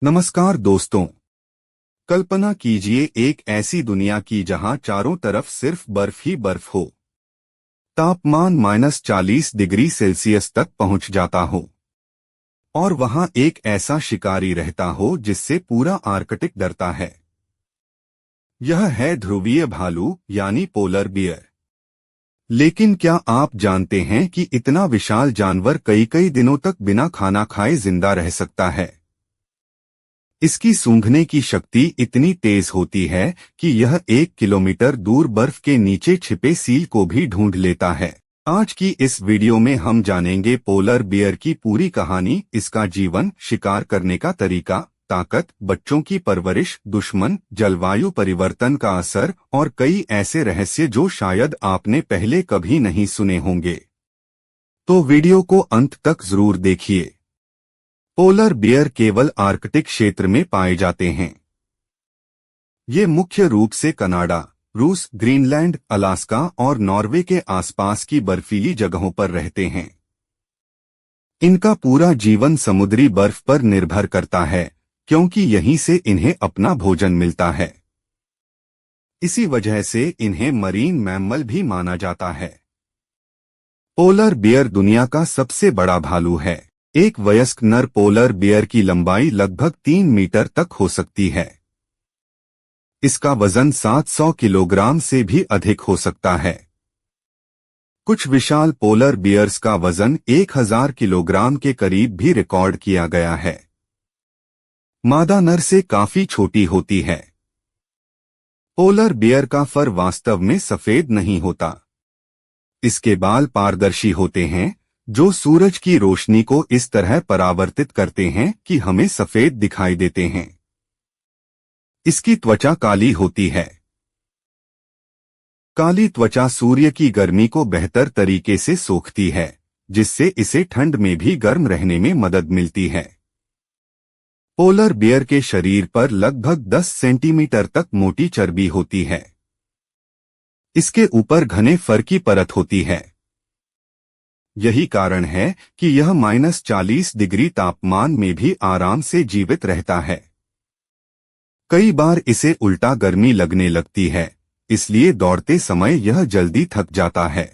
नमस्कार दोस्तों। कल्पना कीजिए एक ऐसी दुनिया की जहां चारों तरफ सिर्फ बर्फ ही बर्फ हो। तापमान -40 डिग्री सेल्सियस तक पहुंच जाता हो और वहां एक ऐसा शिकारी रहता हो जिससे पूरा आर्कटिक डरता है। यह है ध्रुवीय भालू यानी पोलर बियर। लेकिन क्या आप जानते हैं कि इतना विशाल जानवर कई कई दिनों तक बिना खाना खाए जिंदा रह सकता है। इसकी सूंघने की शक्ति इतनी तेज होती है कि यह 1 किलोमीटर दूर बर्फ के नीचे छिपे सील को भी ढूंढ लेता है। आज की इस वीडियो में हम जानेंगे पोलर बियर की पूरी कहानी, इसका जीवन, शिकार करने का तरीका, ताकत, बच्चों की परवरिश, दुश्मन, जलवायु परिवर्तन का असर और कई ऐसे रहस्य जो शायद आपने पहले कभी नहीं सुने होंगे। तो वीडियो को अंत तक जरूर देखिए। पोलर बियर केवल आर्कटिक क्षेत्र में पाए जाते हैं। ये मुख्य रूप से कनाडा, रूस, ग्रीनलैंड, अलास्का और नॉर्वे के आसपास की बर्फीली जगहों पर रहते हैं। इनका पूरा जीवन समुद्री बर्फ पर निर्भर करता है, क्योंकि यहीं से इन्हें अपना भोजन मिलता है। इसी वजह से इन्हें मरीन मैमल भी माना जाता है। पोलर बियर दुनिया का सबसे बड़ा भालू है। एक वयस्क नर पोलर बियर की लंबाई लगभग 3 मीटर तक हो सकती है। इसका वजन 700 किलोग्राम से भी अधिक हो सकता है। कुछ विशाल पोलर बियर्स का वजन 1000 किलोग्राम के करीब भी रिकॉर्ड किया गया है। मादा नर से काफी छोटी होती है। पोलर बियर का फर वास्तव में सफेद नहीं होता। इसके बाल पारदर्शी होते हैं, जो सूरज की रोशनी को इस तरह परावर्तित करते हैं कि हमें सफेद दिखाई देते हैं। इसकी त्वचा काली होती है। काली त्वचा सूर्य की गर्मी को बेहतर तरीके से सोखती है, जिससे इसे ठंड में भी गर्म रहने में मदद मिलती है। पोलर बियर के शरीर पर लगभग 10 सेंटीमीटर तक मोटी चर्बी होती है। इसके ऊपर घने फर की परत होती है। यही कारण है कि यह -40 डिग्री तापमान में भी आराम से जीवित रहता है। कई बार इसे उल्टा गर्मी लगने लगती है, इसलिए दौड़ते समय यह जल्दी थक जाता है।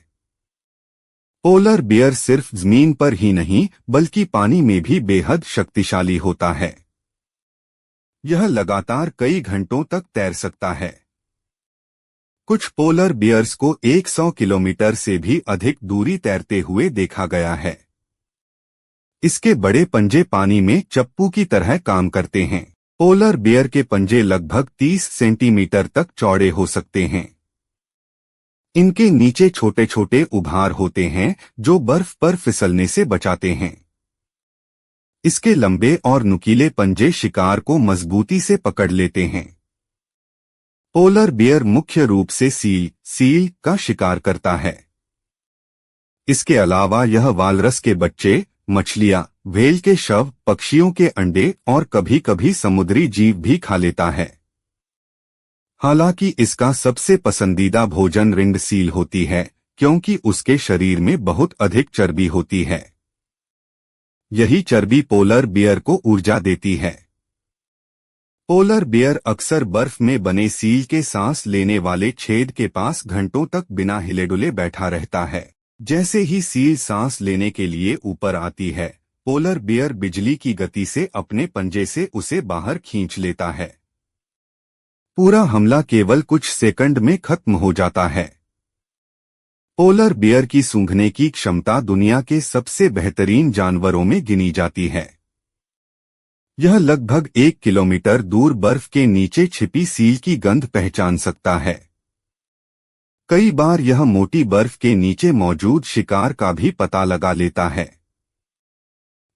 पोलर बियर सिर्फ जमीन पर ही नहीं बल्कि पानी में भी बेहद शक्तिशाली होता है। यह लगातार कई घंटों तक तैर सकता है। कुछ पोलर बियर्स को 100 किलोमीटर से भी अधिक दूरी तैरते हुए देखा गया है। इसके बड़े पंजे पानी में चप्पू की तरह काम करते हैं। पोलर बियर के पंजे लगभग 30 सेंटीमीटर तक चौड़े हो सकते हैं। इनके नीचे छोटे छोटे उभार होते हैं जो बर्फ पर फिसलने से बचाते हैं। इसके लंबे और नुकीले पंजे शिकार को मजबूती से पकड़ लेते हैं। पोलर बियर मुख्य रूप से सील का शिकार करता है। इसके अलावा यह वालरस के बच्चे, मछलियां, व्हेल के शव, पक्षियों के अंडे और कभी कभी समुद्री जीव भी खा लेता है। हालांकि इसका सबसे पसंदीदा भोजन रिंग सील होती है, क्योंकि उसके शरीर में बहुत अधिक चर्बी होती है। यही चर्बी पोलर बियर को ऊर्जा देती है। पोलर बियर अक्सर बर्फ में बने सील के सांस लेने वाले छेद के पास घंटों तक बिना हिले डुले बैठा रहता है। जैसे ही सील सांस लेने के लिए ऊपर आती है, पोलर बियर बिजली की गति से अपने पंजे से उसे बाहर खींच लेता है। पूरा हमला केवल कुछ सेकंड में खत्म हो जाता है। पोलर बियर की सूंघने की क्षमता दुनिया के सबसे बेहतरीन जानवरों में गिनी जाती है। यह लगभग 1 किलोमीटर दूर बर्फ के नीचे छिपी सील की गंध पहचान सकता है। कई बार यह मोटी बर्फ के नीचे मौजूद शिकार का भी पता लगा लेता है।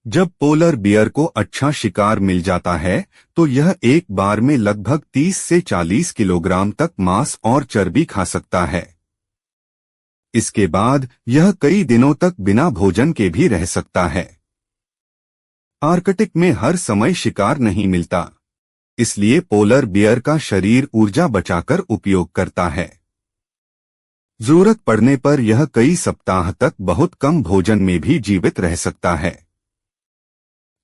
जब पोलर बियर को अच्छा शिकार मिल जाता है, तो यह एक बार में लगभग 30 से 40 किलोग्राम तक मांस और चर्बी खा सकता है। इसके बाद यह कई दिनों तक बिना भोजन के भी रह सकता है। आर्कटिक में हर समय शिकार नहीं मिलता, इसलिए पोलर बियर का शरीर ऊर्जा बचाकर उपयोग करता है। जरूरत पड़ने पर यह कई सप्ताह तक बहुत कम भोजन में भी जीवित रह सकता है।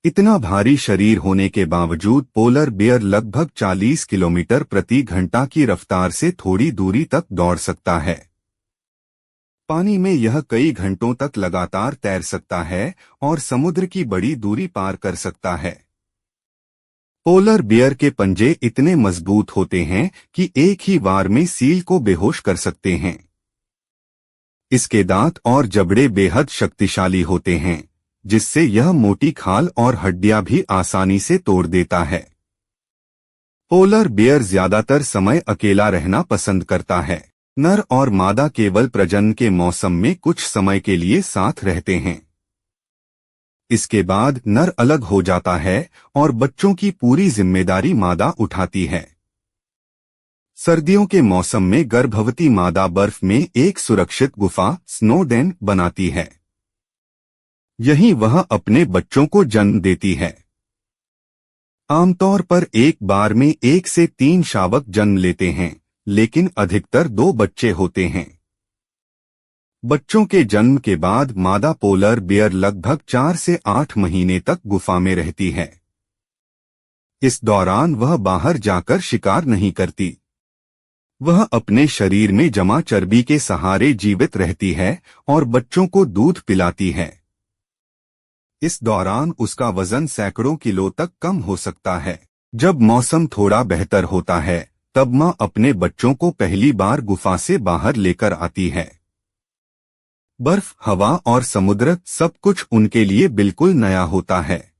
इतना भारी शरीर होने के बावजूद पोलर बियर लगभग 40 किलोमीटर प्रति घंटा की रफ्तार से थोड़ी दूरी तक दौड़ सकता है। पानी में यह कई घंटों तक लगातार तैर सकता है और समुद्र की बड़ी दूरी पार कर सकता है। पोलर बियर के पंजे इतने मजबूत होते हैं कि एक ही बार में सील को बेहोश कर सकते हैं। इसके दांत और जबड़े बेहद शक्तिशाली होते हैं, जिससे यह मोटी खाल और हड्डियां भी आसानी से तोड़ देता है। पोलर बियर ज्यादातर समय अकेला रहना पसंद करता है। नर और मादा केवल प्रजनन के मौसम में कुछ समय के लिए साथ रहते हैं। इसके बाद नर अलग हो जाता है और बच्चों की पूरी जिम्मेदारी मादा उठाती है। सर्दियों के मौसम में गर्भवती मादा बर्फ में एक सुरक्षित गुफा स्नो डेन बनाती है। यहीं वह अपने बच्चों को जन्म देती है। आमतौर पर एक बार में 1 से 3 शावक जन्म लेते हैं, लेकिन अधिकतर 2 बच्चे होते हैं। बच्चों के जन्म के बाद मादा पोलर बियर लगभग 4 से 8 महीने तक गुफा में रहती है। इस दौरान वह बाहर जाकर शिकार नहीं करती। वह अपने शरीर में जमा चर्बी के सहारे जीवित रहती है और बच्चों को दूध पिलाती है। इस दौरान उसका वजन सैकड़ों किलो तक कम हो सकता है। जब मौसम थोड़ा बेहतर होता है, तब मां अपने बच्चों को पहली बार गुफा से बाहर लेकर आती है। बर्फ, हवा और समुद्र सब कुछ उनके लिए बिल्कुल नया होता है।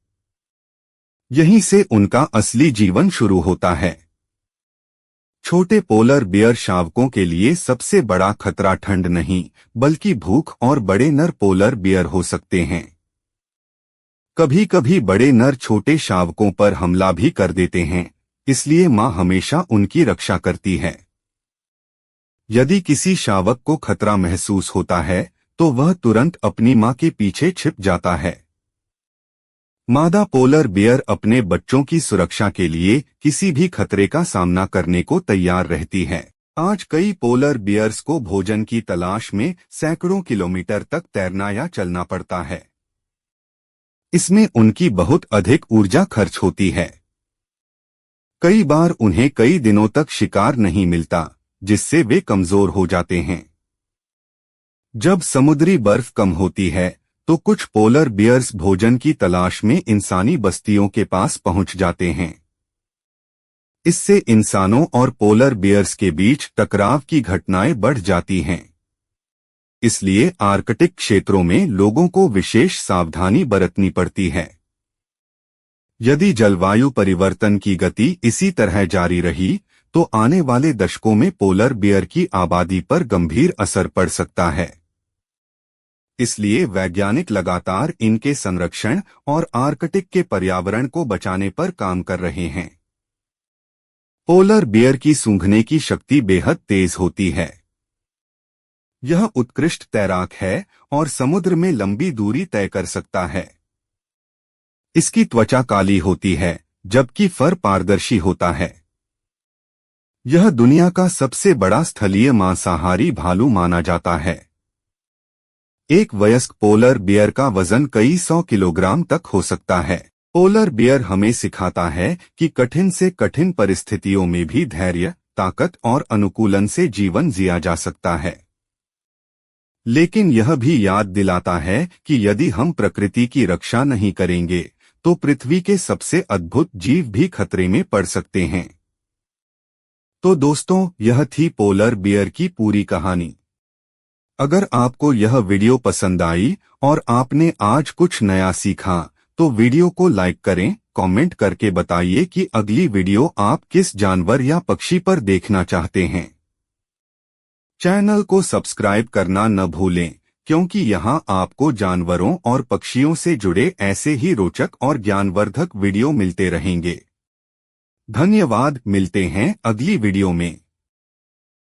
यहीं से उनका असली जीवन शुरू होता है। छोटे पोलर बियर शावकों के लिए सबसे बड़ा खतरा ठंड नहीं, बल्कि भूख और बड़े नर पोलर बियर हो सकते हैं। कभी कभी बड़े नर छोटे शावकों पर हमला भी कर देते हैं, इसलिए मां हमेशा उनकी रक्षा करती है। यदि किसी शावक को खतरा महसूस होता है, तो वह तुरंत अपनी मां के पीछे छिप जाता है। मादा पोलर बियर अपने बच्चों की सुरक्षा के लिए किसी भी खतरे का सामना करने को तैयार रहती है। आज कई पोलर बियर्स को भोजन की तलाश में सैकड़ों किलोमीटर तक तैरना या चलना पड़ता है। इसमें उनकी बहुत अधिक ऊर्जा खर्च होती है। कई बार उन्हें कई दिनों तक शिकार नहीं मिलता, जिससे वे कमजोर हो जाते हैं। जब समुद्री बर्फ कम होती है, तो कुछ पोलर बियर्स भोजन की तलाश में इंसानी बस्तियों के पास पहुंच जाते हैं। इससे इंसानों और पोलर बियर्स के बीच टकराव की घटनाएं बढ़ जाती हैं। इसलिए आर्कटिक क्षेत्रों में लोगों को विशेष सावधानी बरतनी पड़ती है। यदि जलवायु परिवर्तन की गति इसी तरह जारी रही, तो आने वाले दशकों में पोलर बियर की आबादी पर गंभीर असर पड़ सकता है। इसलिए वैज्ञानिक लगातार इनके संरक्षण और आर्कटिक के पर्यावरण को बचाने पर काम कर रहे हैं। पोलर बियर की सूंघने की शक्ति बेहद तेज होती है। यह उत्कृष्ट तैराक है और समुद्र में लंबी दूरी तय कर सकता है। इसकी त्वचा काली होती है, जबकि फर पारदर्शी होता है। यह दुनिया का सबसे बड़ा स्थलीय मांसाहारी भालू माना जाता है। एक वयस्क पोलर बियर का वजन कई 100 किलोग्राम तक हो सकता है। पोलर बियर हमें सिखाता है कि कठिन से कठिन परिस्थितियों में भी धैर्य, ताकत और अनुकूलन से जीवन जिया जा सकता है। लेकिन यह भी याद दिलाता है कि यदि हम प्रकृति की रक्षा नहीं करेंगे, तो पृथ्वी के सबसे अद्भुत जीव भी खतरे में पड़ सकते हैं। तो दोस्तों, यह थी पोलर बियर की पूरी कहानी। अगर आपको यह वीडियो पसंद आई और आपने आज कुछ नया सीखा, तो वीडियो को लाइक करें, कमेंट करके बताइए कि अगली वीडियो आप किस जानवर या पक्षी पर देखना चाहते हैं। चैनल को सब्सक्राइब करना न भूलें, क्योंकि यहाँ आपको जानवरों और पक्षियों से जुड़े ऐसे ही रोचक और ज्ञानवर्धक वीडियो मिलते रहेंगे। धन्यवाद, मिलते हैं अगली वीडियो में।